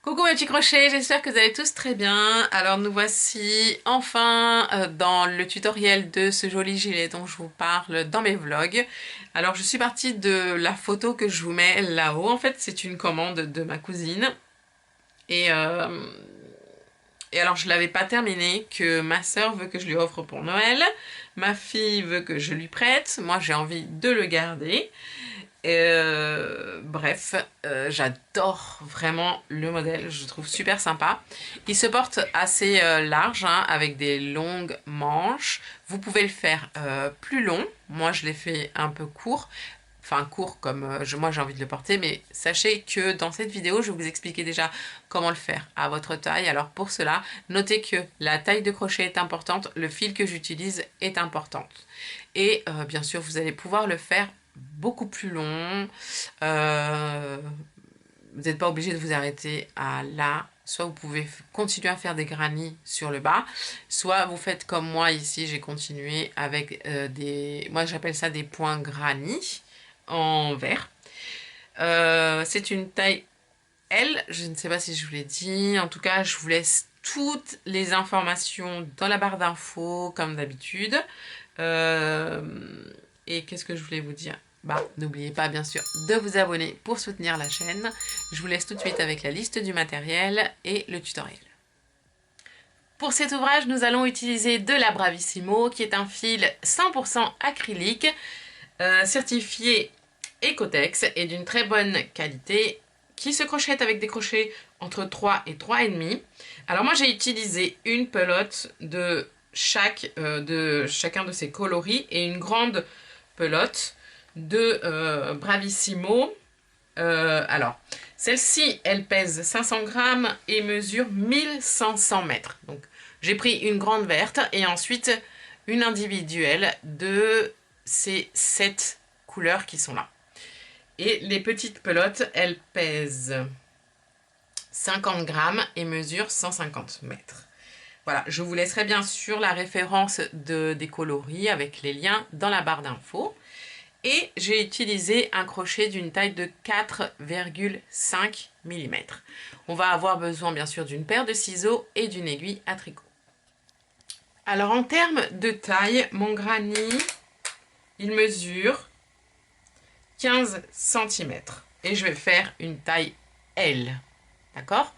Coucou mes petits crochets, j'espère que vous allez tous très bien. Alors nous voici enfin dans le tutoriel de ce joli gilet dont je vous parle dans mes vlogs. Alors je suis partie de la photo que je vous mets là-haut. En fait c'est une commande de ma cousine. Et, euh, et alors je l'avais pas terminée, que ma soeur veut que je lui offre pour Noël. Ma fille veut que je lui prête. Moi j'ai envie de le garder. Bref, j'adore vraiment le modèle, je le trouve super sympa. Il se porte assez large, hein, avec des longues manches. Vous pouvez le faire plus long, moi je l'ai fait un peu court. Enfin court comme moi j'ai envie de le porter, mais sachez que dans cette vidéo je vais vous expliquer déjà comment le faire à votre taille. Alors pour cela, notez que la taille de crochet est importante, le fil que j'utilise est important. Et bien sûr vous allez pouvoir le faire beaucoup plus long. Vous n'êtes pas obligé de vous arrêter à là. Soit vous pouvez continuer à faire des granny sur le bas, soit vous faites comme moi ici, j'ai continué avec des... Moi j'appelle ça des points granny en vert. C'est une taille L, je ne sais pas si je vous l'ai dit. En tout cas, je vous laisse toutes les informations dans la barre d'infos comme d'habitude. Et qu'est-ce que je voulais vous dire? Bah, n'oubliez pas bien sûr de vous abonner pour soutenir la chaîne. Je vous laisse tout de suite avec la liste du matériel et le tutoriel. Pour cet ouvrage, nous allons utiliser de la Bravissimo, qui est un fil 100% acrylique, certifié Ecotex et d'une très bonne qualité, qui se crochette avec des crochets entre 3 et 3,5. Alors moi j'ai utilisé une pelote de chacun de ces coloris et une grande pelote de Bravissimo. Alors, celle-ci, elle pèse 500 grammes et mesure 1500 mètres. Donc, j'ai pris une grande verte et ensuite une individuelle de ces 7 couleurs qui sont là. Et les petites pelotes, elles pèsent 50 grammes et mesurent 150 mètres. Voilà, je vous laisserai bien sûr la référence des coloris avec les liens dans la barre d'infos. Et j'ai utilisé un crochet d'une taille de 4,5 mm. On va avoir besoin bien sûr d'une paire de ciseaux et d'une aiguille à tricot. Alors en termes de taille, mon granny, il mesure 15 cm. Et je vais faire une taille L. D'accord?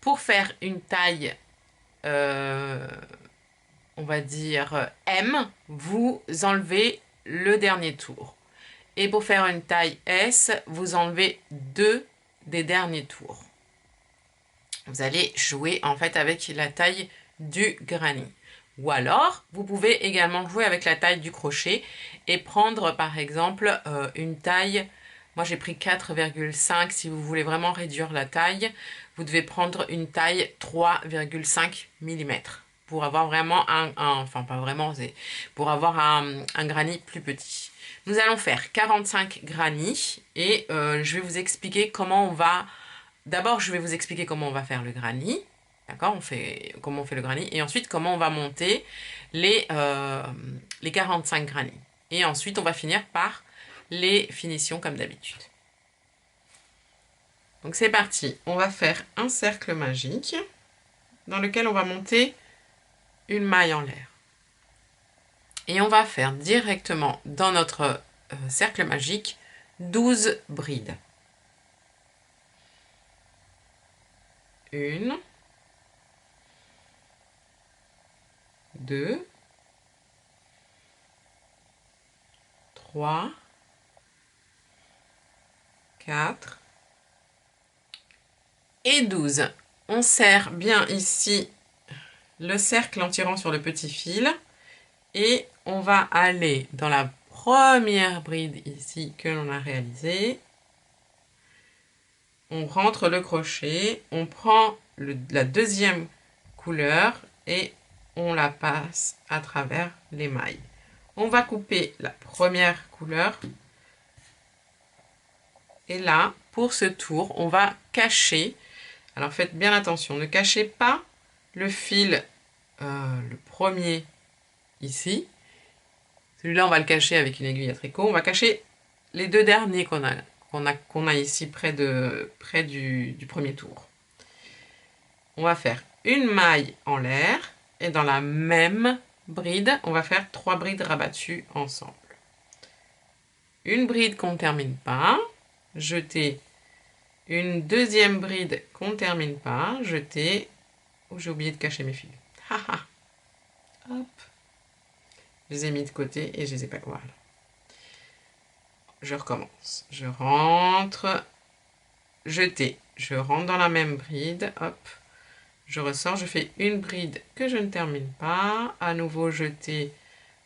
Pour faire une taille, on va dire M, vous enlevez le dernier tour. Et pour faire une taille S, vous enlevez 2 des derniers tours. Vous allez jouer en fait avec la taille du granny. Ou alors, vous pouvez également jouer avec la taille du crochet et prendre par exemple une taille, moi j'ai pris 4,5, si vous voulez vraiment réduire la taille, vous devez prendre une taille 3,5 mm pour avoir vraiment enfin pas vraiment, pour avoir un granny plus petit. Nous allons faire 45 granny et je vais vous expliquer comment on va... D'abord, je vais vous expliquer comment on va faire le granny. D'accord? Comment on fait le granny. Et ensuite, comment on va monter les 45 granny. Et ensuite, on va finir par les finitions comme d'habitude. Donc c'est parti. On va faire un cercle magique dans lequel on va monter une maille en l'air. Et on va faire directement dans notre cercle magique 12 brides. 1, 2, 3, 4 et 12. On serre bien ici le cercle en tirant sur le petit fil. Et on va aller dans la première bride ici que l'on a réalisée. On rentre le crochet, on prend la deuxième couleur et on la passe à travers les mailles. On va couper la première couleur. Et là, pour ce tour, on va cacher. Alors faites bien attention, ne cachez pas le fil, le premier ici. Celui-là, on va le cacher avec une aiguille à tricot. On va cacher les deux derniers qu'on a ici près du premier tour. On va faire une maille en l'air et dans la même bride, on va faire 3 brides rabattues ensemble. Une bride qu'on ne termine pas, jeter une deuxième bride qu'on ne termine pas, jeter. Oh, j'ai oublié de cacher mes fils. Hop. Je les ai mis de côté et je les ai pas. Voilà. Je recommence. Je rentre, jeter. Je rentre dans la même bride. Hop. Je ressors, je fais une bride que je ne termine pas. À nouveau jeter.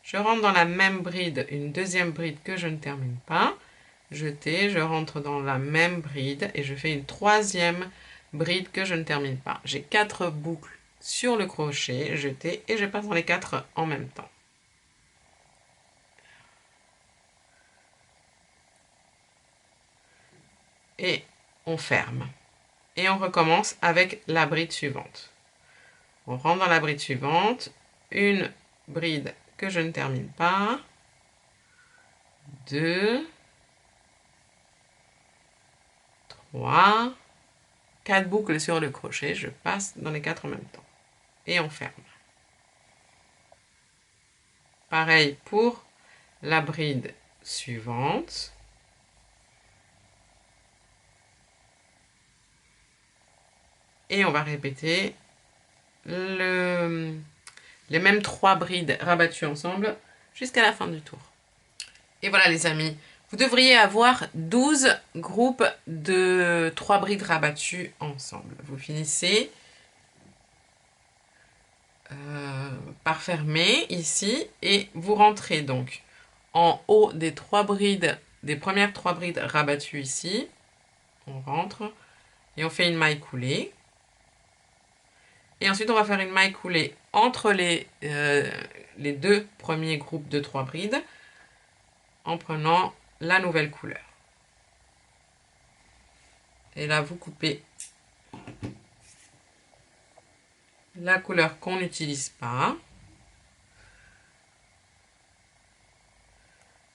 Je rentre dans la même bride, une deuxième bride que je ne termine pas. Jeter, je rentre dans la même bride et je fais une troisième bride que je ne termine pas. J'ai 4 boucles sur le crochet, jeter et je passe dans les 4 en même temps. Et on ferme. Et on recommence avec la bride suivante. On rentre dans la bride suivante, une bride que je ne termine pas, 2, 3, 4 boucles sur le crochet, je passe dans les 4 en même temps. Et on ferme. Pareil pour la bride suivante. Et on va répéter les mêmes 3 brides rabattues ensemble jusqu'à la fin du tour. Et voilà les amis, vous devriez avoir 12 groupes de 3 brides rabattues ensemble. Vous finissez par fermer ici et vous rentrez donc en haut des 3 brides, des premières 3 brides rabattues ici. On rentre et on fait une maille coulée. Et ensuite, on va faire une maille coulée entre les 2 premiers groupes de 3 brides en prenant la nouvelle couleur. Et là, vous coupez la couleur qu'on n'utilise pas.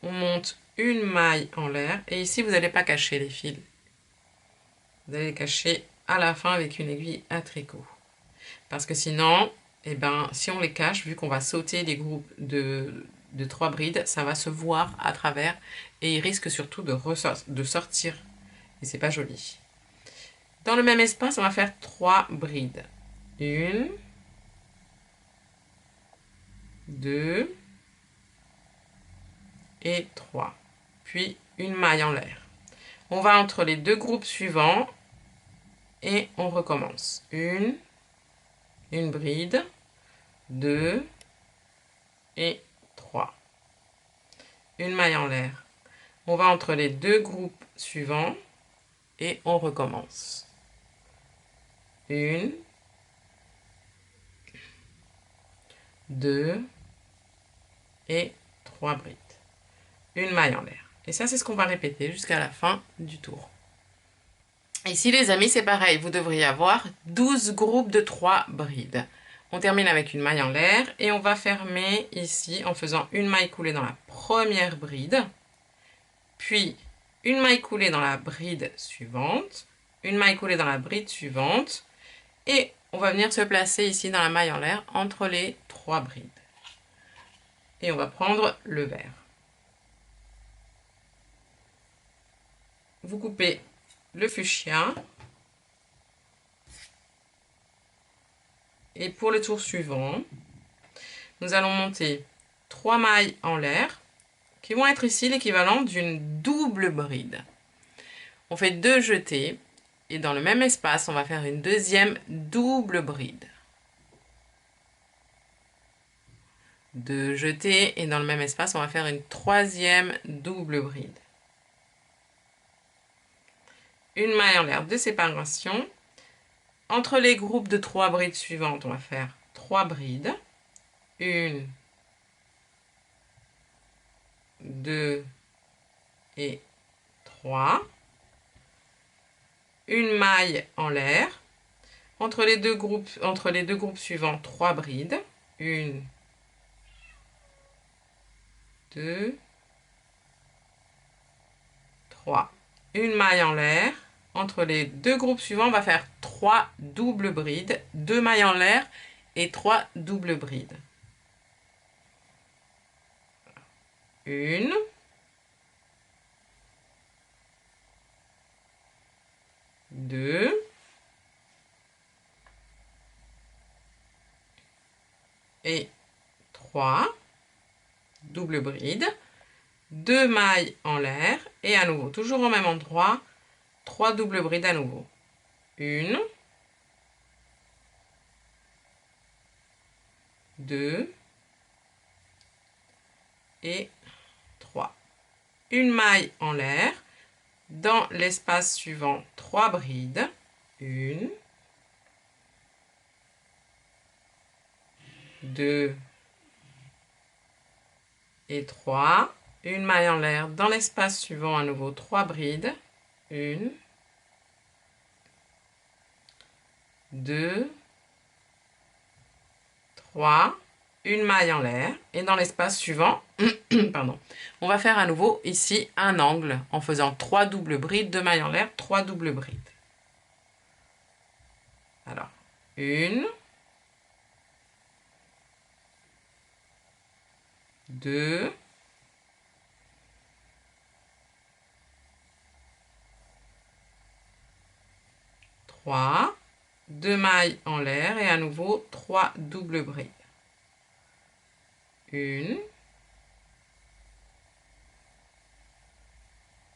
On monte une maille en l'air. Et ici, vous n'allez pas cacher les fils. Vous allez les cacher à la fin avec une aiguille à tricot. Parce que sinon, eh ben, si on les cache, vu qu'on va sauter les groupes de 3 brides, ça va se voir à travers et il risque surtout de sortir. Et c'est pas joli. Dans le même espace, on va faire 3 brides. 1, 2 et 3. Puis une maille en l'air. On va entre les 2 groupes suivants et on recommence. Une bride, 2 et 3. Une maille en l'air. On va entre les 2 groupes suivants et on recommence. 1, 2 et 3 brides. Une maille en l'air. Et ça, c'est ce qu'on va répéter jusqu'à la fin du tour. Ici, les amis, c'est pareil. Vous devriez avoir 12 groupes de 3 brides. On termine avec une maille en l'air et on va fermer ici en faisant une maille coulée dans la première bride, puis une maille coulée dans la bride suivante, une maille coulée dans la bride suivante et on va venir se placer ici dans la maille en l'air entre les 3 brides. Et on va prendre le vert. Vous coupez le fuchsia. Et pour le tour suivant, nous allons monter 3 mailles en l'air qui vont être ici l'équivalent d'une double bride. On fait 2 jetés et dans le même espace, on va faire une deuxième double bride. 2 jetés et dans le même espace, on va faire une troisième double bride. Une maille en l'air de séparation. Entre les groupes de 3 brides suivantes, on va faire 3 brides. 1, 2 et 3. Une maille en l'air. Entre les deux groupes suivants, 3 brides. 1, 2 3. Une maille en l'air. Entre les deux groupes suivants, on va faire 3 doubles brides, 2 mailles en l'air et 3 doubles brides. Une. Deux. Et 3 double bride, 2 mailles en l'air et à nouveau, toujours au même endroit, 3 doubles brides à nouveau. Une, deux et 3. Une maille en l'air, dans l'espace suivant, 3 brides. Une, deux et 3. Une maille en l'air, dans l'espace suivant, à nouveau 3 brides. Une, deux, 3, une maille en l'air et dans l'espace suivant, pardon, on va faire à nouveau ici un angle en faisant 3 doubles brides, 2 mailles en l'air, 3 doubles brides. Alors, une, deux, trois, 2 mailles en l'air et à nouveau 3 doubles brides. Une,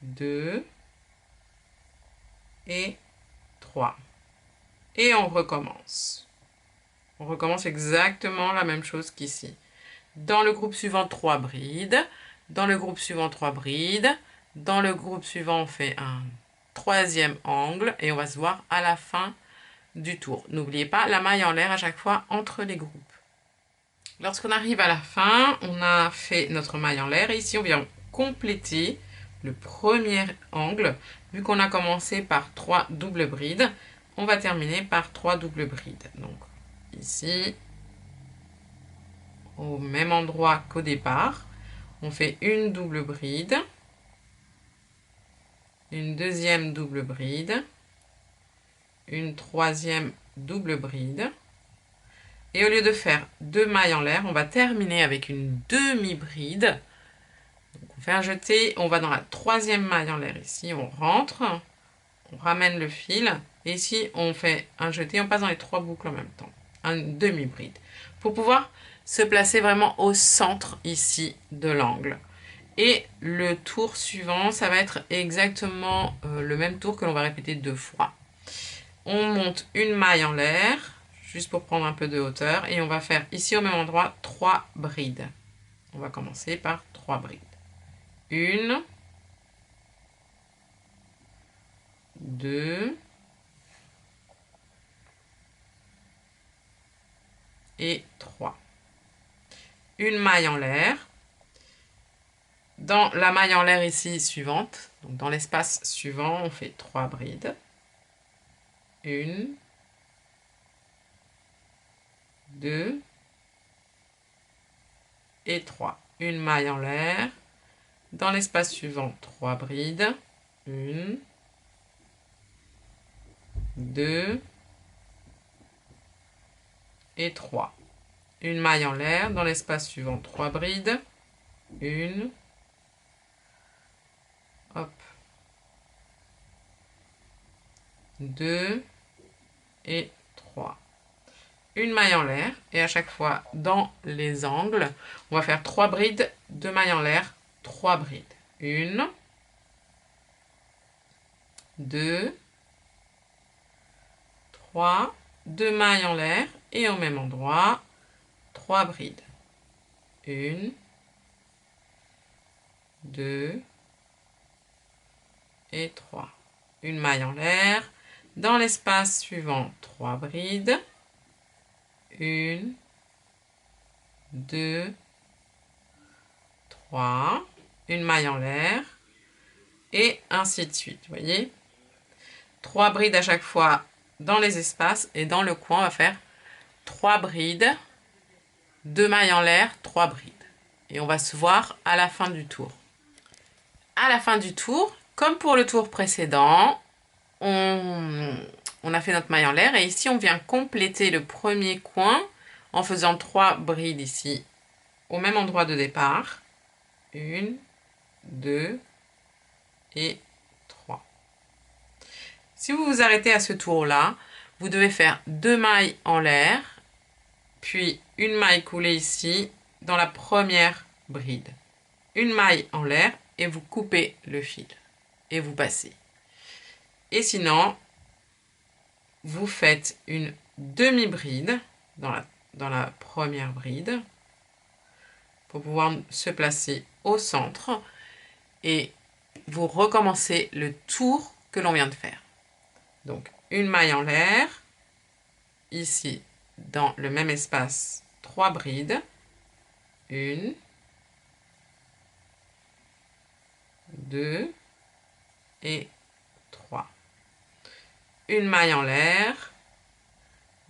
deux et 3. Et on recommence. On recommence exactement la même chose qu'ici. Dans le groupe suivant, 3 brides. Dans le groupe suivant, 3 brides. Dans le groupe suivant, on fait un troisième angle et on va se voir à la fin du tour. N'oubliez pas la maille en l'air à chaque fois entre les groupes. Lorsqu'on arrive à la fin, on a fait notre maille en l'air et ici on vient compléter le premier angle. Vu qu'on a commencé par 3 doubles brides, on va terminer par 3 doubles brides. Donc ici, au même endroit qu'au départ, on fait une double bride, une deuxième double bride, une troisième double bride. Et au lieu de faire 2 mailles en l'air, on va terminer avec une demi-bride. Donc on fait un jeté, on va dans la troisième maille en l'air ici, on rentre, on ramène le fil. Et ici, on fait un jeté, on passe dans les 3 boucles en même temps. Une demi-bride. Pour pouvoir se placer vraiment au centre ici de l'angle. Et le tour suivant, ça va être exactement le même tour que l'on va répéter 2 fois. On monte une maille en l'air, juste pour prendre un peu de hauteur, et on va faire ici au même endroit 3 brides. On va commencer par 3 brides. Une, deux et 3. Une maille en l'air. Dans la maille en l'air ici suivante, donc dans l'espace suivant, on fait 3 brides. Une, deux et 3. Une maille en l'air. Dans l'espace suivant, 3 brides. Une, deux et 3. Une maille en l'air. Dans l'espace suivant, 3 brides. Une, hop, 2 et 3. Une maille en l'air et à chaque fois dans les angles, on va faire 3 brides, 2 mailles en l'air, 3 brides. Une, deux, 3, 2 mailles en l'air et au même endroit, 3 brides. Une, deux et 3. Une maille en l'air. Dans l'espace suivant, 3 brides. Une, deux, 3. Une maille en l'air. Et ainsi de suite, vous voyez. 3 brides à chaque fois dans les espaces. Et dans le coin, on va faire 3 brides, 2 mailles en l'air, 3 brides. Et on va se voir à la fin du tour. À la fin du tour, comme pour le tour précédent, on a fait notre maille en l'air et ici on vient compléter le premier coin en faisant 3 brides ici au même endroit de départ. 1, 2 et 3. Si vous vous arrêtez à ce tour-là, vous devez faire 2 mailles en l'air, puis une maille coulée ici dans la première bride. Une maille en l'air et vous coupez le fil et vous passez. Et sinon, vous faites une demi-bride dans la première bride pour pouvoir se placer au centre et vous recommencez le tour que l'on vient de faire. Donc, une maille en l'air, ici, dans le même espace, 3 brides. 1, 2 et 3. Une maille en l'air,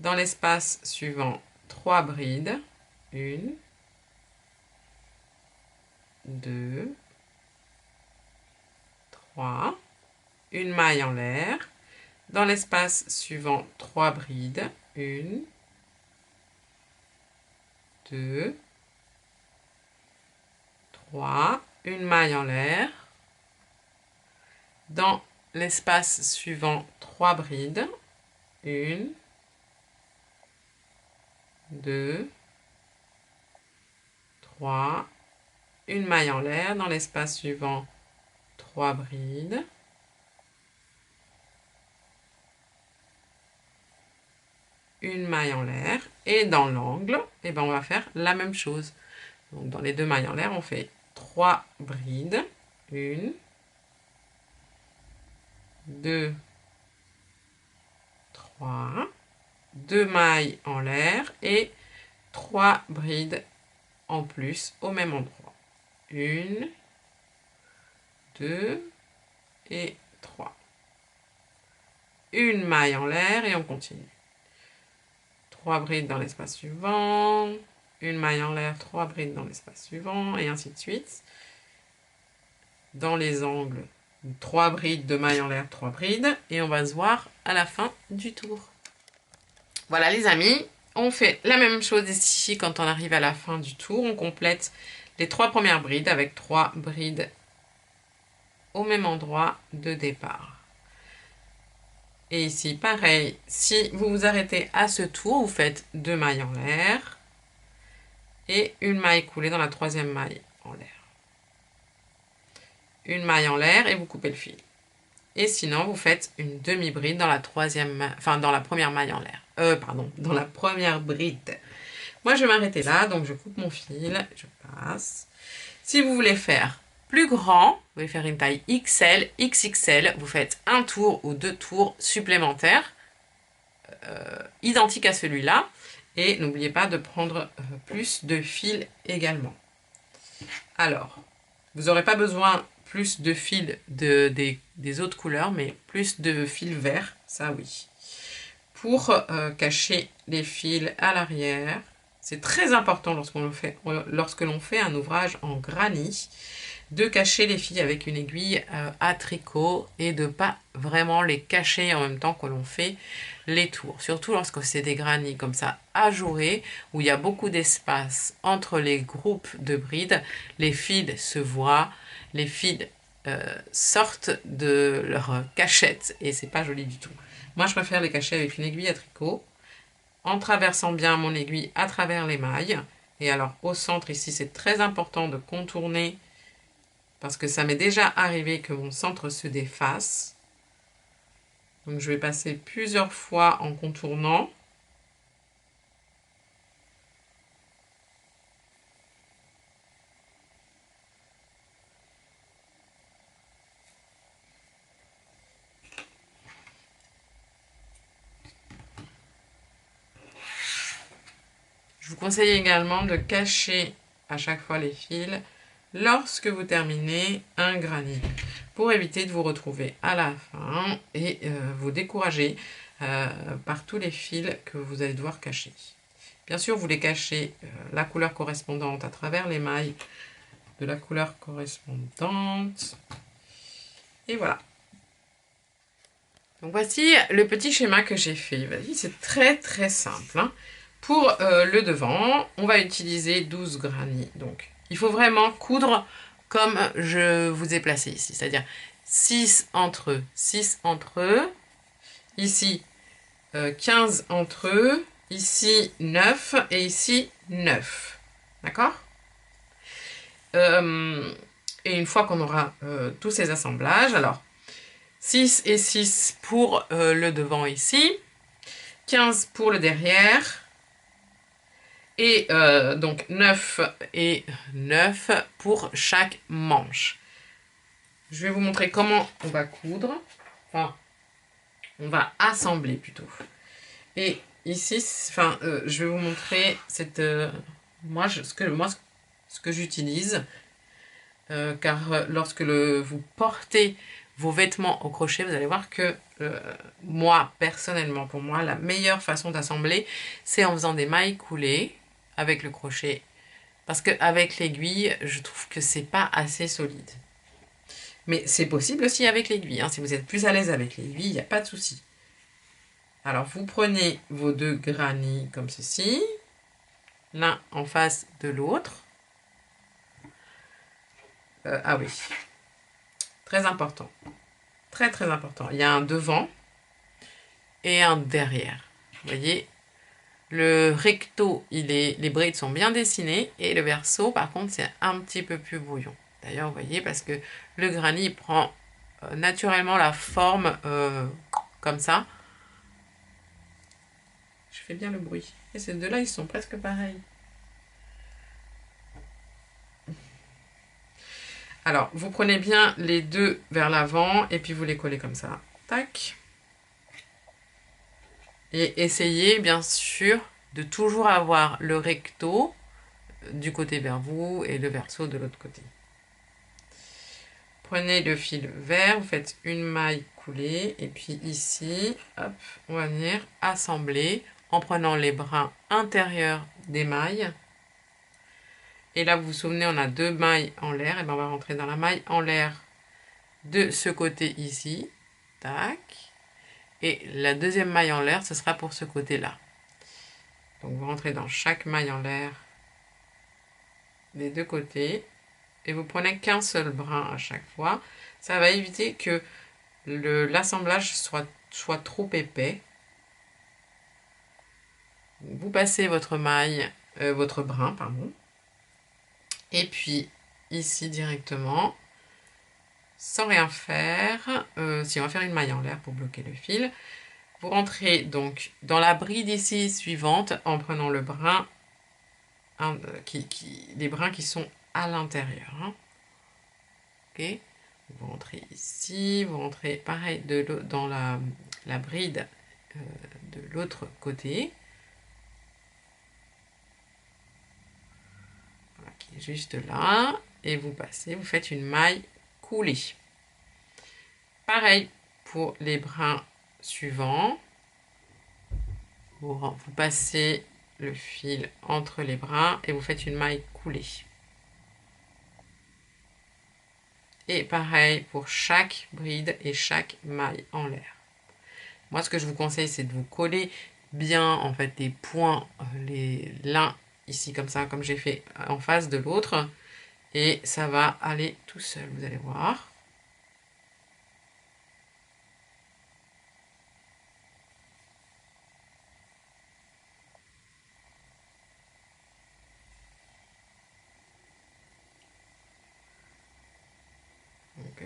dans l'espace suivant, 3 brides. 1, 2, 3. Une maille en l'air, dans l'espace suivant, 3 brides. 1, 2, 3. Une maille en l'air, dans l'espace suivant, 3 brides. 1, 2, 3. Une maille en l'air, dans l'espace suivant, 3 brides. Une maille en l'air et dans l'angle, eh ben on va faire la même chose. Donc dans les 2 mailles en l'air, on fait 3 brides. 1, 2, 3. 2 mailles en l'air et 3 brides en plus au même endroit. 1, 2 et 3. Une maille en l'air et on continue. 3 brides dans l'espace suivant, une maille en l'air, 3 brides dans l'espace suivant, et ainsi de suite. Dans les angles, 3 brides, 2 mailles en l'air, 3 brides, et on va se voir à la fin du tour. Voilà les amis, on fait la même chose ici quand on arrive à la fin du tour. On complète les 3 premières brides avec 3 brides au même endroit de départ. Et ici, pareil, si vous vous arrêtez à ce tour, vous faites 2 mailles en l'air et une maille coulée dans la 3e maille en l'air. Une maille en l'air et vous coupez le fil. Et sinon, vous faites une demi-bride dans la dans la première maille en l'air. Dans la première bride. Moi, je vais m'arrêter là, donc je coupe mon fil, je passe. Si vous voulez faire plus grand, vous pouvez faire une taille XL, XXL, vous faites un tour ou 2 tours supplémentaires, identiques à celui-là. Et n'oubliez pas de prendre plus de fil également. Alors, vous n'aurez pas besoin plus de fil des autres couleurs, mais plus de fil vert, ça oui. Pour cacher les fils à l'arrière, c'est très important lorsque l'on fait un ouvrage en granit, de cacher les fils avec une aiguille à tricot et de pas vraiment les cacher en même temps que l'on fait les tours. Surtout lorsque c'est des granits comme ça ajourés, où il y a beaucoup d'espace entre les groupes de brides, les fils se voient, les fils sortent de leur cachette et c'est pas joli du tout. Moi je préfère les cacher avec une aiguille à tricot, en traversant bien mon aiguille à travers les mailles. Et alors au centre ici c'est très important de contourner, parce que ça m'est déjà arrivé que mon centre se défasse. Donc je vais passer plusieurs fois en contournant. Je vous conseille également de cacher à chaque fois les fils lorsque vous terminez un granit, pour éviter de vous retrouver à la fin et vous décourager par tous les fils que vous allez devoir cacher. Bien sûr, vous les cachez la couleur correspondante à travers les mailles de la couleur correspondante. Et voilà. Donc voici le petit schéma que j'ai fait. C'est très très simple. Hein. Pour le devant, on va utiliser 12 granits. Donc il faut vraiment coudre comme je vous ai placé ici. C'est-à-dire 6 entre eux, 6 entre eux. Ici 15 entre eux. Ici 9 et ici 9. D'accord? Et une fois qu'on aura tous ces assemblages, alors 6 et 6 pour le devant ici, 15 pour le derrière, et donc 9 et 9 pour chaque manche. Je vais vous montrer comment on va coudre, enfin, on va assembler plutôt. Et ici, enfin, je vais vous montrer cette, ce que j'utilise, car lorsque vous portez vos vêtements au crochet, vous allez voir que moi, personnellement, pour moi, la meilleure façon d'assembler, c'est en faisant des mailles coulées avec le crochet. Parce qu'avec l'aiguille, je trouve que c'est pas assez solide. Mais c'est possible aussi avec l'aiguille. Hein. Si vous êtes plus à l'aise avec l'aiguille, il n'y a pas de souci. Alors, vous prenez vos 2 granits comme ceci, l'un en face de l'autre. Ah oui, très important. Très très important. Il y a un devant et un derrière. Vous voyez, le recto, les brides sont bien dessinées et le verso, par contre, c'est un petit peu plus brouillon. D'ailleurs, vous voyez, parce que le granit prend naturellement la forme comme ça. Je fais bien le bruit. Et ces deux-là, ils sont presque pareils. Alors, vous prenez bien les deux vers l'avant et puis vous les collez comme ça. Tac. Et essayez, bien sûr, de toujours avoir le recto du côté vers vous et le verso de l'autre côté. Prenez le fil vert, vous faites une maille coulée et puis ici, hop, on va venir assembler en prenant les brins intérieurs des mailles. Et là, vous vous souvenez, on a 2 mailles en l'air. Et bien, on va rentrer dans la maille en l'air de ce côté ici. Tac. Et la deuxième maille en l'air, ce sera pour ce côté-là. Donc, vous rentrez dans chaque maille en l'air des deux côtés. Et vous prenez qu'un seul brin à chaque fois. Ça va éviter que l'assemblage soit trop épais. Vous passez votre maille, votre brin, pardon. Et puis, ici directement, sans rien faire, si on va faire une maille en l'air pour bloquer le fil, vous rentrez donc dans la bride ici suivante en prenant le brin, les brins qui sont à l'intérieur. Hein. Ok, vous rentrez ici, vous rentrez pareil dans la bride de l'autre côté. Voilà, qui est juste là. Et vous passez, vous faites une maille coulée. Pareil pour les brins suivants. Vous passez le fil entre les brins et vous faites une maille coulée. Et pareil pour chaque bride et chaque maille en l'air. Moi, ce que je vous conseille, c'est de vous coller bien en fait les points, l'un ici comme ça, comme j'ai fait en face de l'autre. Et ça va aller tout seul, vous allez voir.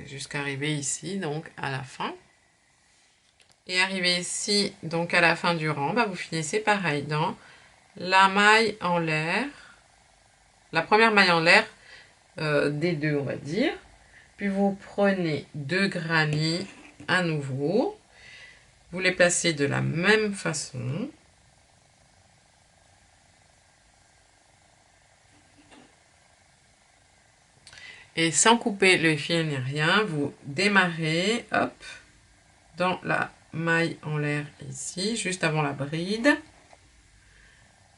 Jusqu'à arriver ici, donc à la fin. Et arriver ici, donc à la fin du rang, bah, vous finissez pareil dans la maille en l'air, la première maille en l'air des deux, on va dire. Puis vous prenez 2 granits à nouveau, vous les placez de la même façon. Et sans couper le fil ni rien, vous démarrez, hop, dans la maille en l'air ici, juste avant la bride.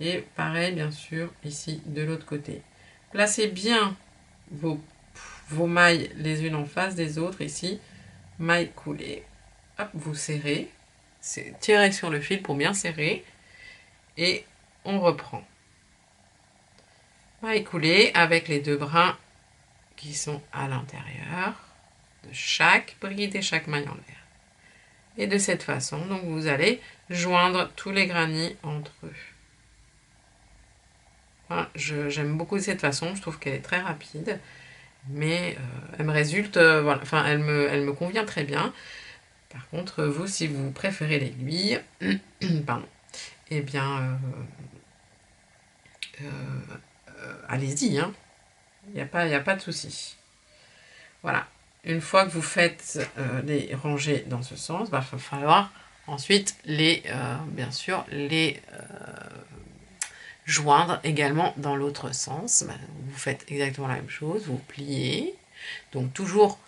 Et pareil, bien sûr, ici, de l'autre côté. Placez bien vos mailles les unes en face des autres, ici, maille coulée. Hop, vous serrez. Tirez sur le fil pour bien serrer. Et on reprend. Maille coulée avec les 2 brins qui sont à l'intérieur de chaque bride et chaque maille en l'air. Et de cette façon, donc vous allez joindre tous les granits entre eux. Voilà, j'aime beaucoup cette façon, je trouve qu'elle est très rapide, mais elle me résulte, voilà, enfin elle me convient très bien. Par contre, vous, si vous préférez l'aiguille, pardon, eh bien, allez-y, hein. Il n'y a pas de souci. Voilà. Une fois que vous faites les rangées dans ce sens, il va falloir ensuite bien sûr, les joindre également dans l'autre sens. Vous faites exactement la même chose, vous pliez. Donc toujours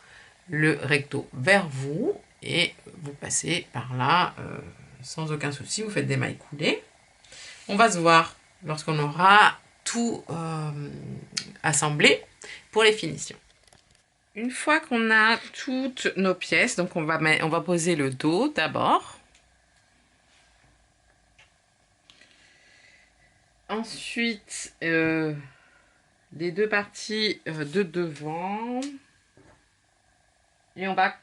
le recto vers vous et vous passez par là sans aucun souci. Vous faites des mailles coulées. On va se voir lorsqu'on aura tout assemblé pour les finitions. Une fois qu'on a toutes nos pièces, donc on va poser le dos d'abord. Ensuite, les 2 parties de devant. Et on va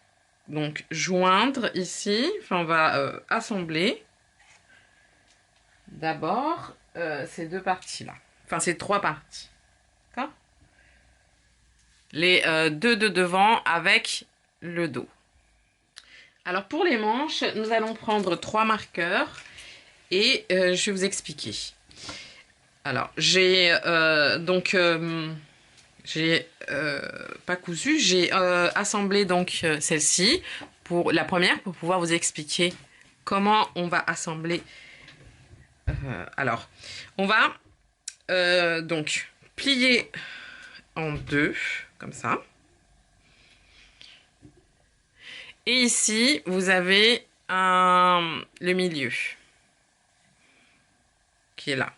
donc joindre ici, enfin on va assembler d'abord ces 2 parties-là. Enfin ces 3 parties. D'accord ? Les 2 de devant avec le dos. Alors pour les manches, nous allons prendre 3 marqueurs et je vais vous expliquer. Alors j'ai pas cousu, j'ai assemblé donc celle-ci pour la première pour pouvoir vous expliquer comment on va assembler. Alors on va donc plier en 2 comme ça. Et ici, vous avez le milieu qui est là.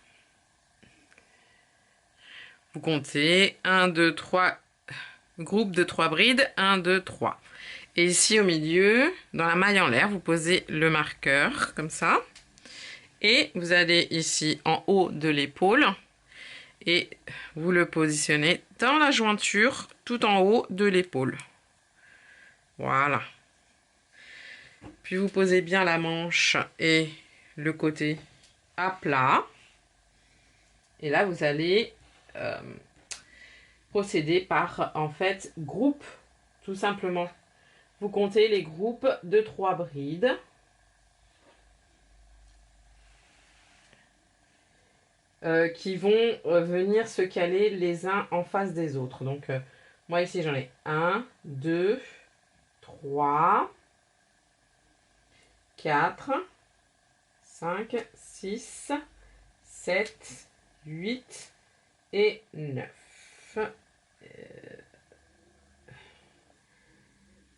Vous comptez 1, 2, 3, groupe de 3 brides, 1, 2, 3. Et ici au milieu, dans la maille en l'air, vous posez le marqueur comme ça. Et vous allez ici en haut de l'épaule et vous le positionnez dans la jointure tout en haut de l'épaule. Voilà. Puis vous posez bien la manche et le côté à plat. Et là, vous allez procéder par, en fait, groupe, tout simplement. Vous comptez les groupes de 3 brides. Qui vont venir se caler les uns en face des autres. Donc, moi ici, j'en ai 1, 2, 3, 4, 5, 6, 7, 8 et 9.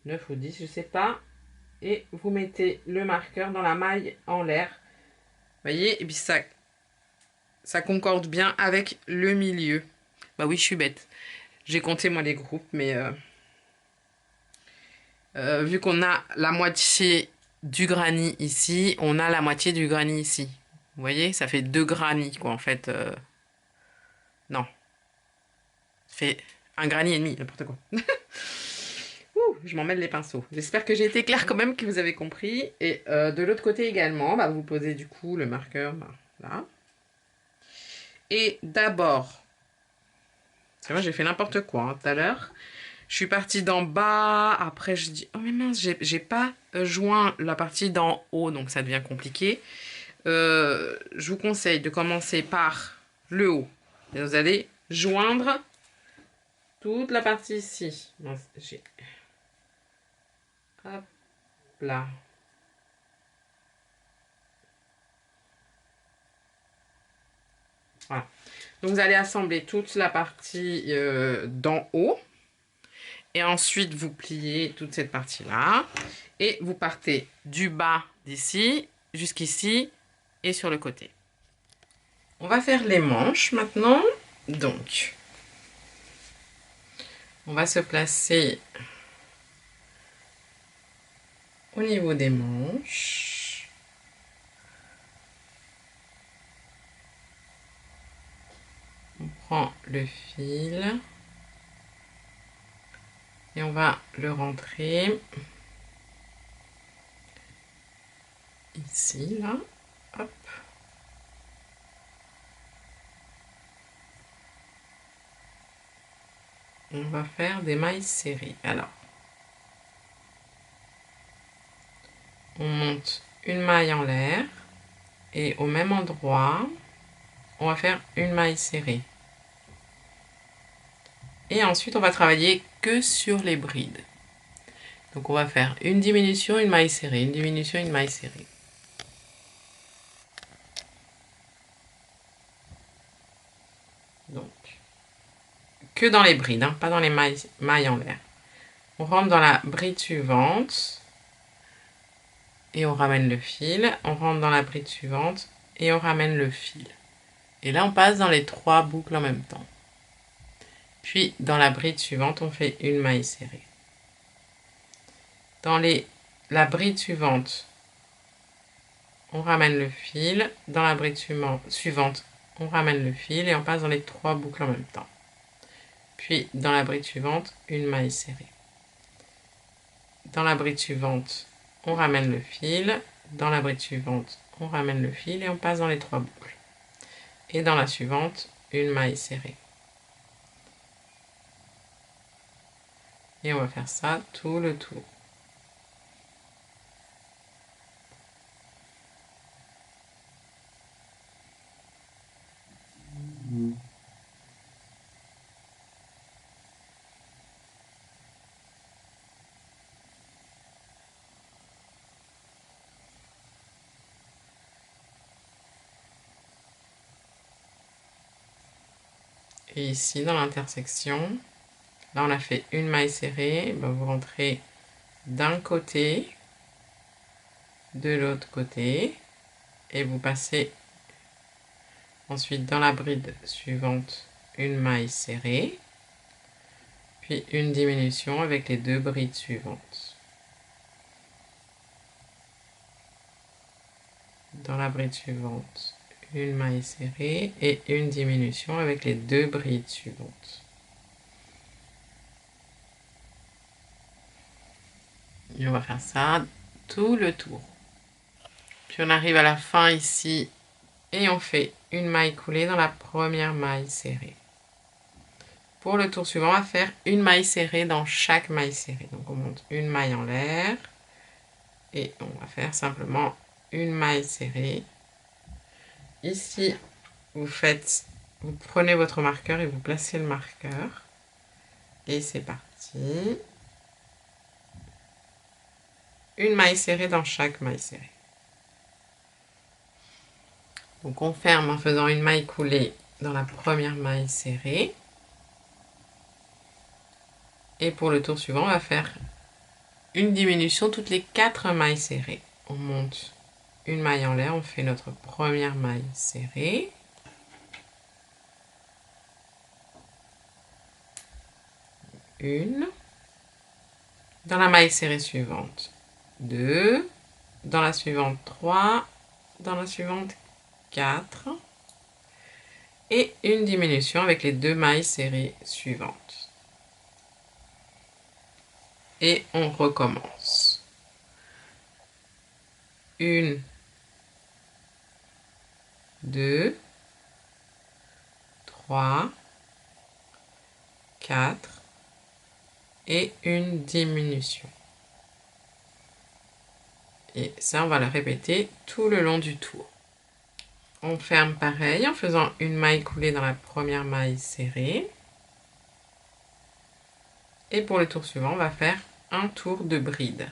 9 ou 10, je sais pas. Et vous mettez le marqueur dans la maille en l'air. Vous voyez, et puis ça concorde bien avec le milieu. Bah oui, je suis bête. J'ai compté moi les groupes, mais vu qu'on a la moitié du granit ici, on a la moitié du granit ici. Vous voyez, ça fait 2 granits, quoi, en fait. Non. Ça fait un granit et demi, n'importe quoi. Ouh, je m'en mêle les pinceaux. J'espère que j'ai été claire quand même, que vous avez compris. Et de l'autre côté également, bah, vous posez du coup le marqueur là. Et d'abord, c'est vrai, j'ai fait n'importe quoi hein, tout à l'heure. Je suis partie d'en bas, après je dis, oh mais mince, j'ai pas joint la partie d'en haut, donc ça devient compliqué. Je vous conseille de commencer par le haut. Et vous allez joindre toute la partie ici. Hop là. Voilà. Donc vous allez assembler toute la partie d'en haut. Et ensuite, vous pliez toute cette partie-là. Et vous partez du bas d'ici jusqu'ici et sur le côté. On va faire les manches maintenant. Donc, on va se placer au niveau des manches. On prend le fil et on va le rentrer ici, là. Hop. On va faire des mailles serrées. Alors, on monte une maille en l'air et au même endroit, on va faire une maille serrée. Et ensuite, on va travailler que sur les brides. Donc, on va faire une diminution, une maille serrée, une diminution, une maille serrée. Donc, que dans les brides, hein, pas dans les mailles en l'air. On rentre dans la bride suivante et on ramène le fil. On rentre dans la bride suivante et on ramène le fil. Et là, on passe dans les 3 boucles en même temps. Puis, dans la bride suivante, on fait une maille serrée. Dans la bride suivante, on ramène le fil. Dans la bride suivante, on ramène le fil et on passe dans les 3 boucles en même temps. Puis, dans la bride suivante, une maille serrée. Dans la bride suivante, on ramène le fil. Dans la bride suivante, on ramène le fil et on passe dans les 3 boucles. Et dans la suivante, une maille serrée. Et on va faire ça tout le tour. Et ici, dans l'intersection, là on a fait une maille serrée, ben vous rentrez d'un côté, de l'autre côté, et vous passez ensuite dans la bride suivante une maille serrée, puis une diminution avec les 2 brides suivantes. Dans la bride suivante, une maille serrée et une diminution avec les 2 brides suivantes. Et on va faire ça tout le tour. Puis on arrive à la fin ici et on fait une maille coulée dans la première maille serrée. Pour le tour suivant, on va faire une maille serrée dans chaque maille serrée. Donc on monte une maille en l'air et on va faire simplement une maille serrée. Ici, vous prenez votre marqueur et vous placez le marqueur. Et c'est parti. Une maille serrée dans chaque maille serrée. Donc on ferme en faisant une maille coulée dans la première maille serrée. Et pour le tour suivant, on va faire une diminution toutes les 4 mailles serrées. On monte une maille en l'air, on fait notre première maille serrée. Une. Dans la maille serrée suivante, 2. Dans la suivante, 3. Dans la suivante, 4. Et une diminution avec les 2 mailles serrées suivantes. Et on recommence. 1, 2, 3, 4 et une diminution. Et ça, on va le répéter tout le long du tour. On ferme pareil en faisant une maille coulée dans la première maille serrée. Et pour le tour suivant, on va faire un tour de bride.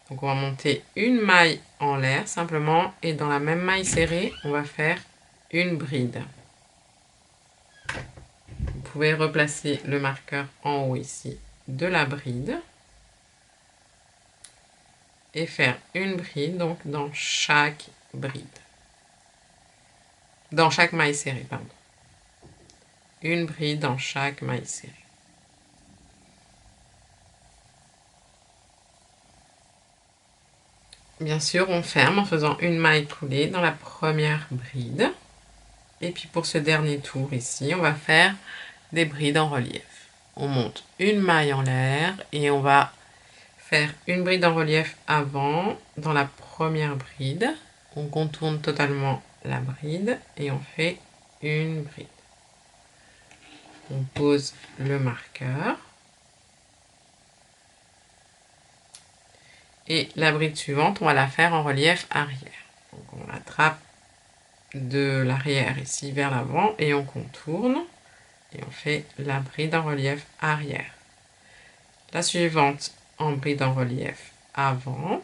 Donc on va monter une maille en l'air simplement et dans la même maille serrée, on va faire une bride. Vous pouvez replacer le marqueur en haut ici de la bride et faire une bride donc dans chaque bride. Dans chaque maille serrée, pardon. Une bride dans chaque maille serrée. bien sûr, on ferme en faisant une maille coulée dans la première bride. Et puis pour ce dernier tour ici, on va faire des brides en relief. On monte une maille en l'air et on va faire une bride en relief avant dans la première bride. On contourne totalement la bride et on fait une bride. On pose le marqueur. Et la bride suivante, on va la faire en relief arrière. Donc on l'attrape de l'arrière ici vers l'avant et on contourne. Et on fait la bride en relief arrière. La suivante en bride en relief avant.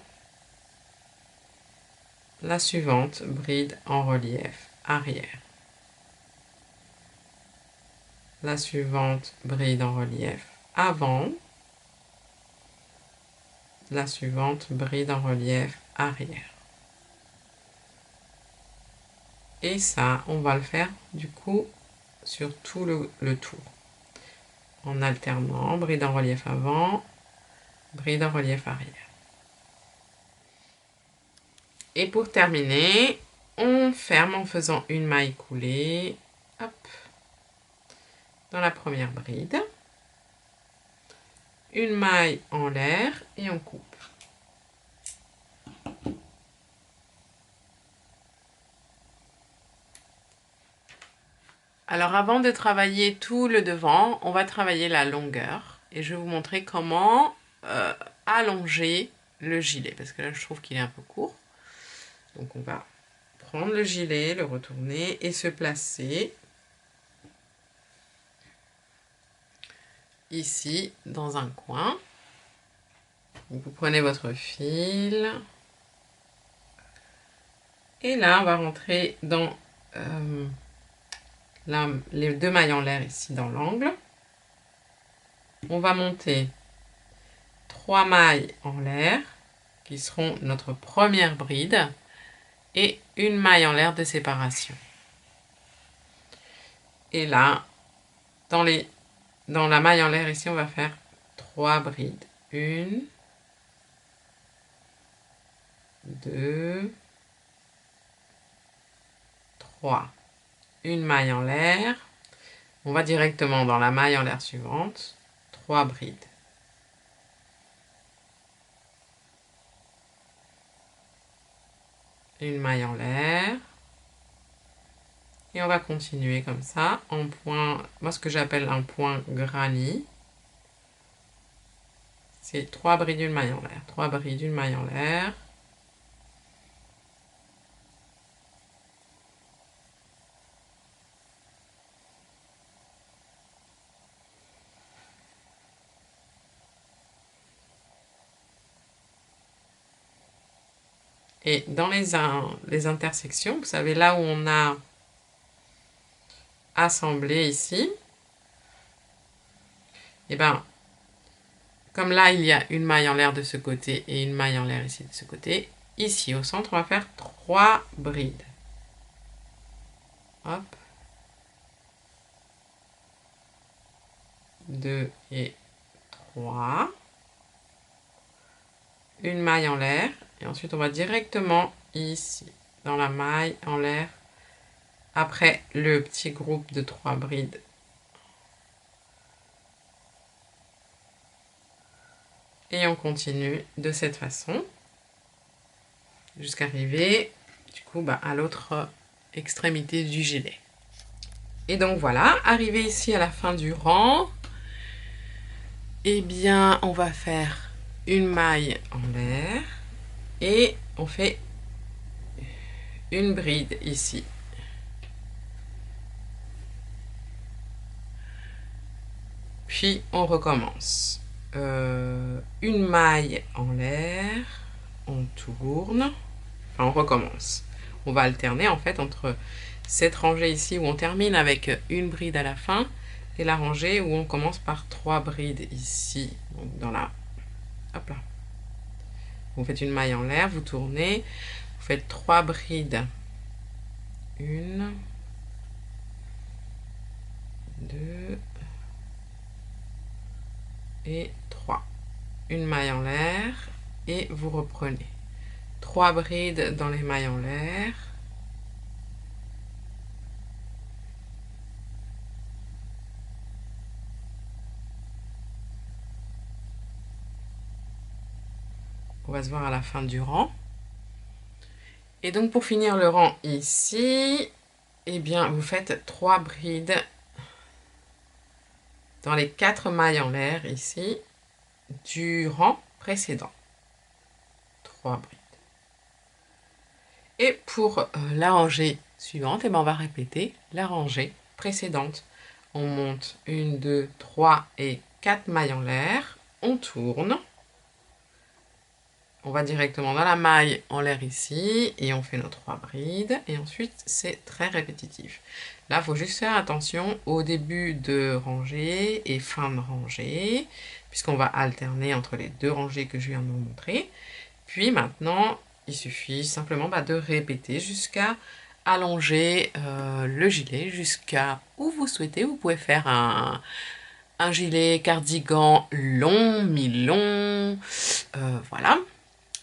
La suivante, bride en relief arrière. La suivante, bride en relief avant. La suivante, bride en relief arrière. Et ça, on va le faire du coup sur tout le tour. En alternant, bride en relief avant, bride en relief arrière. Et pour terminer, on ferme en faisant une maille coulée. Hop, dans la première bride. Une maille en l'air et on coupe. Alors avant de travailler tout le devant, on va travailler la longueur. Et je vais vous montrer comment allonger le gilet. Parce que là, je trouve qu'il est un peu court. Donc on va prendre le gilet, le retourner et se placer ici dans un coin. Donc vous prenez votre fil. Et là, on va rentrer dans les deux mailles en l'air ici dans l'angle. On va monter 3 mailles en l'air qui seront notre première bride et une maille en l'air de séparation. Et là, dans la maille en l'air ici, on va faire 3 brides. 1, 2, 3. Une maille en l'air. On va directement dans la maille en l'air suivante. 3 brides. Une maille en l'air. Et on va continuer comme ça en point, moi ce que j'appelle un point granny. C'est 3 brides, une maille en l'air. 3 brides, une maille en l'air. Et dans les intersections, vous savez, là où on a assemblé ici, et bien, comme là, il y a une maille en l'air de ce côté et une maille en l'air ici de ce côté, ici au centre, on va faire 3 brides. Hop. 2 et 3. Une maille en l'air. Et ensuite, on va directement ici, dans la maille en l'air, après le petit groupe de 3 brides. Et on continue de cette façon, jusqu'à arriver, du coup, à l'autre extrémité du gilet. Et donc voilà, arrivé ici à la fin du rang, eh bien, on va faire une maille en l'air. Et on fait une bride ici. Puis on recommence. Une maille en l'air, on tourne, enfin on recommence. On va alterner en fait entre cette rangée ici où on termine avec une bride à la fin et la rangée où on commence par 3 brides ici. Donc dans la... Hop là. Vous faites une maille en l'air, vous tournez, vous faites 3 brides. 1, 2 et 3. Une maille en l'air et vous reprenez. 3 brides dans les mailles en l'air. On va se voir à la fin du rang. Et donc pour finir le rang ici, eh bien vous faites 3 brides dans les 4 mailles en l'air ici du rang précédent. 3 brides. Et pour la rangée suivante, eh bien, on va répéter la rangée précédente. On monte 1, 2, 3 et 4 mailles en l'air. On tourne. On va directement dans la maille en l'air ici et on fait nos 3 brides. Et ensuite, c'est très répétitif. Là, il faut juste faire attention au début de rangée et fin de rangée, puisqu'on va alterner entre les 2 rangées que je viens de vous montrer. Puis maintenant, il suffit simplement de répéter jusqu'à allonger le gilet jusqu'à où vous souhaitez. Vous pouvez faire un gilet cardigan long, mi-long, voilà.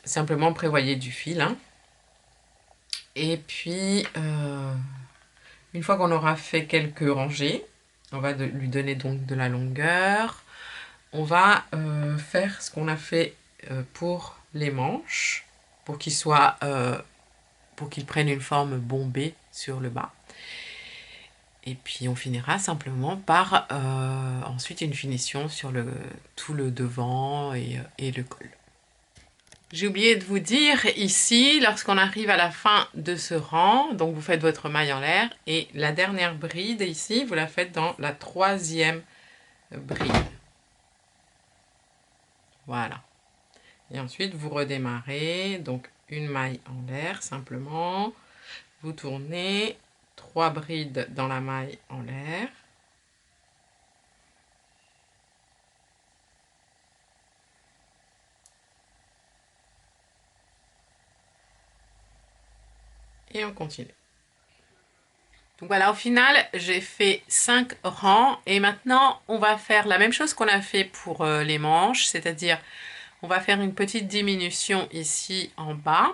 Simplement prévoyez du fil. Hein. Et puis, une fois qu'on aura fait quelques rangées, on va lui donner donc de la longueur. On va faire ce qu'on a fait pour les manches, pour qu'ils prennent une forme bombée sur le bas. Et puis on finira simplement par ensuite une finition sur tout le devant et le col. J'ai oublié de vous dire ici, lorsqu'on arrive à la fin de ce rang, donc vous faites votre maille en l'air et la dernière bride ici, vous la faites dans la 3e bride. Voilà. Et ensuite, vous redémarrez, donc une maille en l'air simplement. Vous tournez, 3 brides dans la maille en l'air. Et on continue. Donc voilà, au final, j'ai fait 5 rangs. Et maintenant, on va faire la même chose qu'on a fait pour les manches. C'est-à-dire, on va faire une petite diminution ici en bas,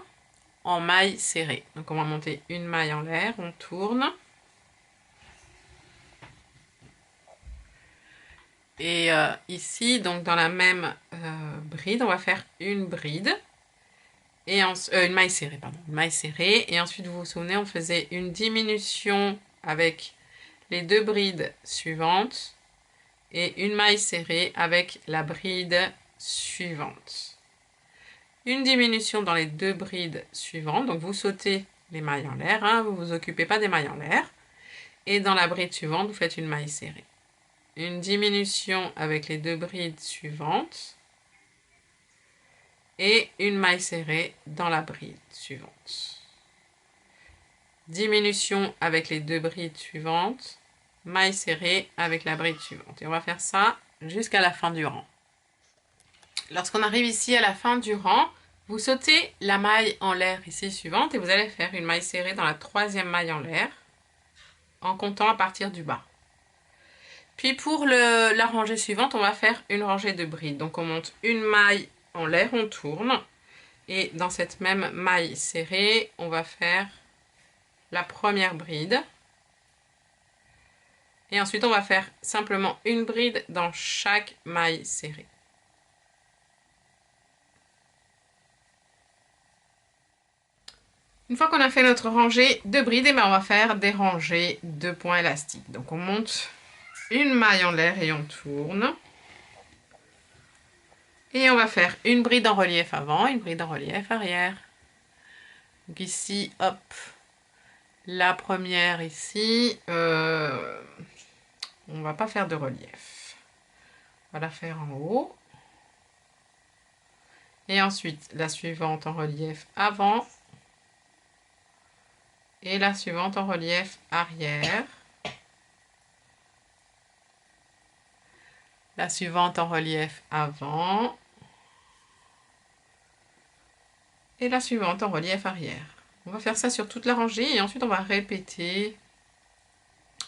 en maille serrée. Donc on va monter une maille en l'air, on tourne. Et ici, donc dans la même bride, on va faire une bride. Et une maille serrée, pardon. Une maille serrée. Et ensuite, vous vous souvenez, on faisait une diminution avec les 2 brides suivantes. Et une maille serrée avec la bride suivante. Une diminution dans les 2 brides suivantes. Donc vous sautez les mailles en l'air, hein, vous ne vous occupez pas des mailles en l'air. Et dans la bride suivante, vous faites une maille serrée. Une diminution avec les 2 brides suivantes. Et une maille serrée dans la bride suivante. Diminution avec les 2 brides suivantes. Maille serrée avec la bride suivante. Et on va faire ça jusqu'à la fin du rang. Lorsqu'on arrive ici à la fin du rang, vous sautez la maille en l'air ici suivante et vous allez faire une maille serrée dans la 3e maille en l'air en comptant à partir du bas. Puis pour la rangée suivante, on va faire une rangée de brides. Donc on monte une maille en l'air, on tourne. Et dans cette même maille serrée, on va faire la première bride. Et ensuite, on va faire simplement une bride dans chaque maille serrée. Une fois qu'on a fait notre rangée de brides, on va faire des rangées de points élastiques. Donc on monte une maille en l'air et on tourne. Et on va faire une bride en relief avant, une bride en relief arrière. Donc ici, hop, la première ici, on va pas faire de relief. On va la faire en haut. Et ensuite, la suivante en relief avant. Et la suivante en relief arrière. La suivante en relief avant. Et la suivante en relief arrière. On va faire ça sur toute la rangée et ensuite on va répéter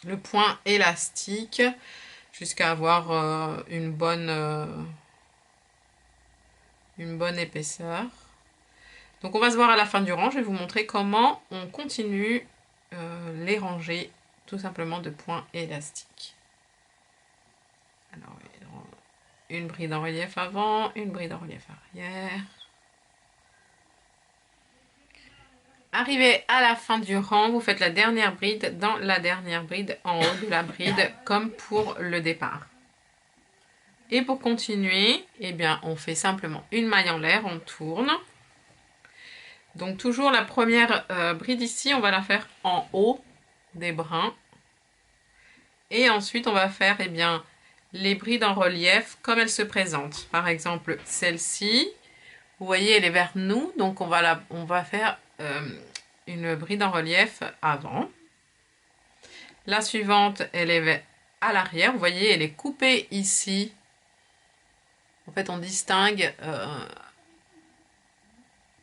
le point élastique jusqu'à avoir une bonne épaisseur. Donc on va se voir à la fin du rang, je vais vous montrer comment on continue les rangées tout simplement de points élastiques. Alors une bride en relief avant, une bride en relief arrière. Arrivé à la fin du rang, vous faites la dernière bride dans la dernière bride en haut de la bride comme pour le départ. Et pour continuer, eh bien, on fait simplement une maille en l'air, on tourne. Donc toujours la première bride ici, on va la faire en haut des brins. Et ensuite, on va faire eh bien, les brides en relief comme elles se présentent. Par exemple, celle-ci, vous voyez, elle est vers nous, donc on va faire une bride en relief avant. La suivante, elle est à l'arrière. Vous voyez, elle est coupée ici. En fait, on distingue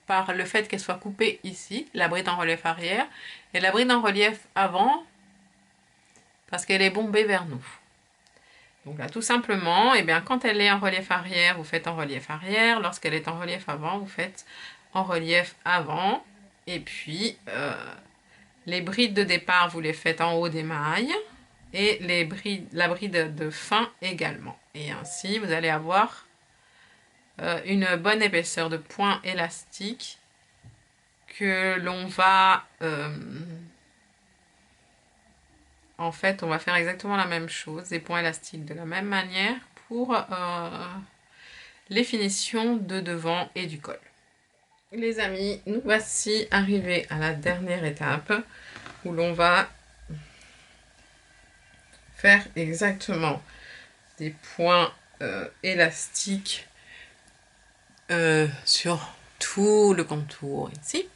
par le fait qu'elle soit coupée ici, la bride en relief arrière, et la bride en relief avant, parce qu'elle est bombée vers nous. Donc là, tout simplement, eh bien, quand elle est en relief arrière, vous faites en relief arrière. Lorsqu'elle est en relief avant, vous faites en relief avant. Et puis, les brides de départ, vous les faites en haut des mailles. Et la bride de fin également. Et ainsi, vous allez avoir une bonne épaisseur de point élastique que l'on va... en fait, on va faire exactement la même chose, des points élastiques de la même manière pour les finitions de devant et du col. Les amis, nous voici arrivés à la dernière étape où l'on va faire exactement des points élastiques sur tout le contour ici,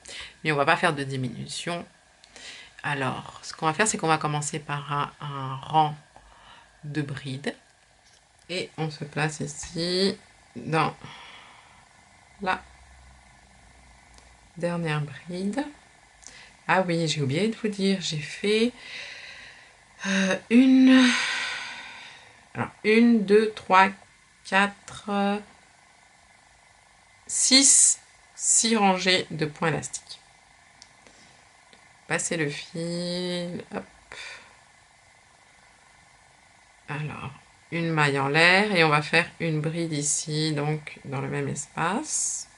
mais on va pas faire de diminution. Alors, ce qu'on va faire, c'est qu'on va commencer par un rang de brides et on se place ici dans la dernière bride. Ah oui, j'ai oublié de vous dire, j'ai fait une, 2, 3, 4, 6 rangées de points élastiques. Passez le fil, hop. Alors, une maille en l'air et on va faire une bride ici, donc dans le même espace.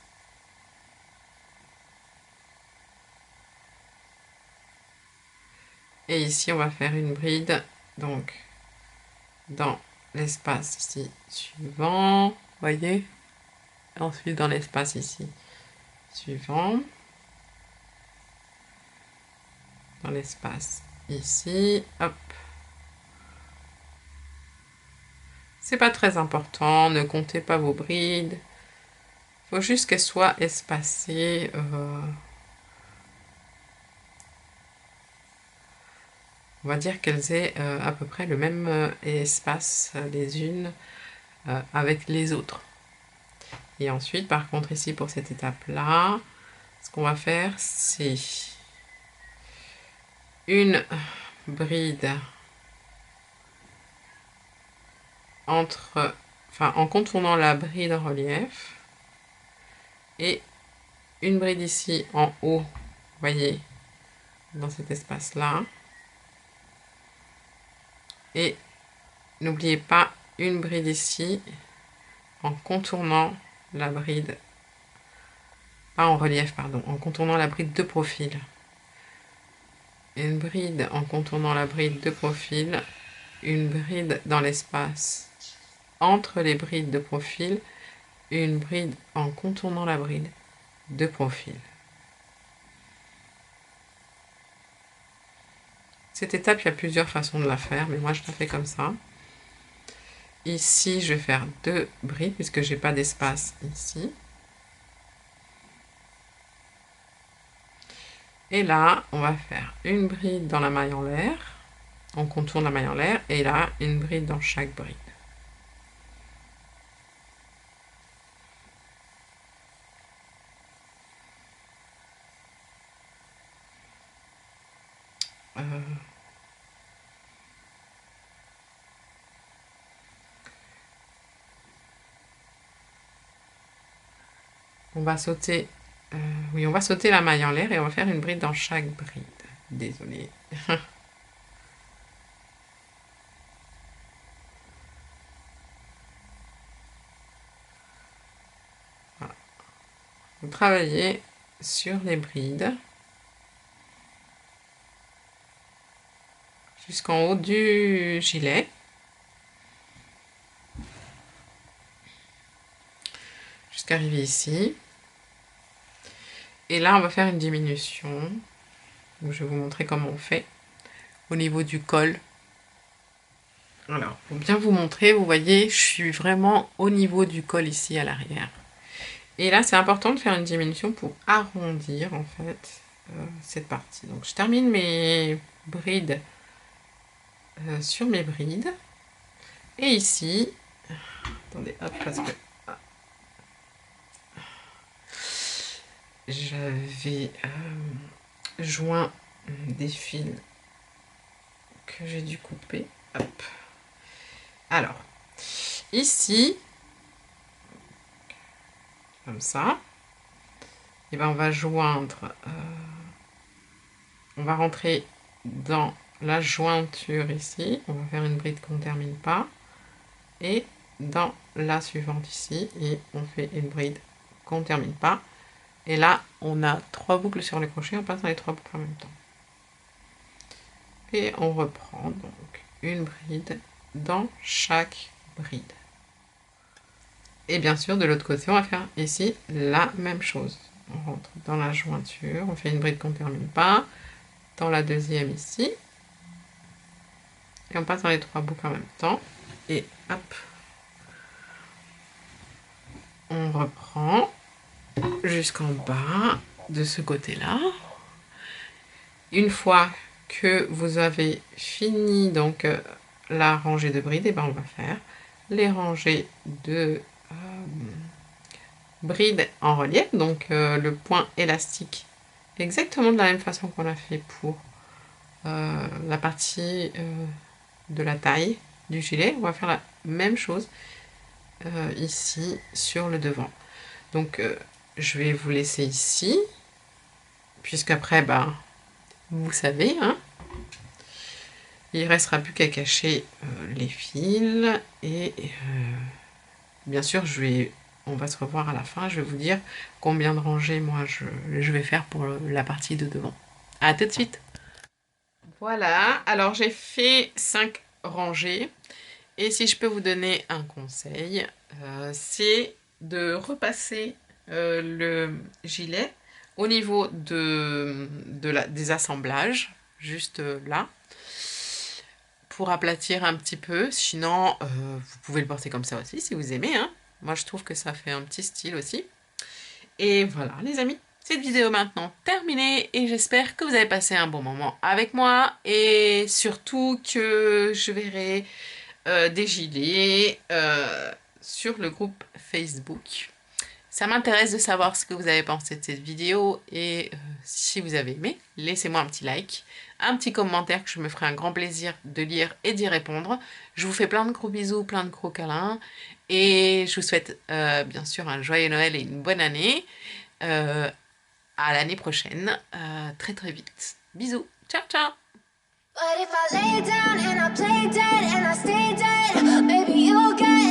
Et ici, on va faire une bride, donc dans l'espace ici suivant, voyez. Ensuite, dans l'espace ici suivant. Dans l'espace ici, hop. C'est pas très important, ne comptez pas vos brides. Il faut juste qu'elles soient espacées. On va dire qu'elles aient à peu près le même espace les unes avec les autres. Et ensuite, par contre, ici pour cette étape-là, ce qu'on va faire, c'est une bride en contournant la bride en relief et une bride ici en haut, vous voyez, dans cet espace-là. Et n'oubliez pas une bride ici en contournant la bride, pas en relief, pardon, en contournant la bride de profil. Une bride en contournant la bride de profil, une bride dans l'espace entre les brides de profil, une bride en contournant la bride de profil. Cette étape, il y a plusieurs façons de la faire, mais moi je la fais comme ça. Ici, je vais faire 2 brides puisque j'ai pas d'espace ici. Et là, on va faire une bride dans la maille en l'air. On contourne la maille en l'air. Et là, une bride dans chaque bride. On va sauter Oui, on va sauter la maille en l'air et on va faire une bride dans chaque bride. Désolée. Voilà. Vous travaillez sur les brides jusqu'en haut du gilet. Jusqu'à arriver ici. Et là, on va faire une diminution. Donc, je vais vous montrer comment on fait au niveau du col. Alors, pour bien vous montrer, vous voyez, je suis vraiment au niveau du col ici à l'arrière. Et là, c'est important de faire une diminution pour arrondir, en fait, cette partie. Donc, je termine mes brides sur mes brides. Et ici, attendez, hop, parce que j'avais joint des fils que j'ai dû couper. Hop. Alors, ici, comme ça, et ben on va joindre, on va rentrer dans la jointure ici, on va faire une bride qu'on ne termine pas, et dans la suivante ici, et on fait une bride qu'on ne termine pas. Et là, on a 3 boucles sur le crochet, on passe dans les 3 boucles en même temps. Et on reprend donc une bride dans chaque bride. Et bien sûr, de l'autre côté, on va faire ici la même chose. On rentre dans la jointure, on fait une bride qu'on ne termine pas, dans la deuxième ici, et on passe dans les 3 boucles en même temps. Et hop, on reprend jusqu'en bas de ce côté-là. Une fois que vous avez fini donc la rangée de brides, et ben on va faire les rangées de brides en relief, donc le point élastique exactement de la même façon qu'on a fait pour la partie de la taille du gilet. On va faire la même chose ici sur le devant. Donc je vais vous laisser ici, puisqu'après, ben, vous savez, hein, il ne restera plus qu'à cacher les fils. Et bien sûr, on va se revoir à la fin. Je vais vous dire combien de rangées moi je vais faire pour la partie de devant. À tout de suite. Voilà, alors j'ai fait 5 rangées. Et si je peux vous donner un conseil, c'est de repasser le gilet au niveau des assemblages, juste là, pour aplatir un petit peu. Sinon, vous pouvez le porter comme ça aussi si vous aimez, hein. Moi, je trouve que ça fait un petit style aussi. Et voilà, les amis, cette vidéo est maintenant terminée et j'espère que vous avez passé un bon moment avec moi et surtout que je verrai des gilets sur le groupe Facebook. Ça m'intéresse de savoir ce que vous avez pensé de cette vidéo et si vous avez aimé, laissez-moi un petit like, un petit commentaire que je me ferai un grand plaisir de lire et d'y répondre. Je vous fais plein de gros bisous, plein de gros câlins et je vous souhaite bien sûr un joyeux Noël et une bonne année. À l'année prochaine, très très vite. Bisous, ciao ciao. But if I lay down and I play dead and I stay dead, maybe you'll get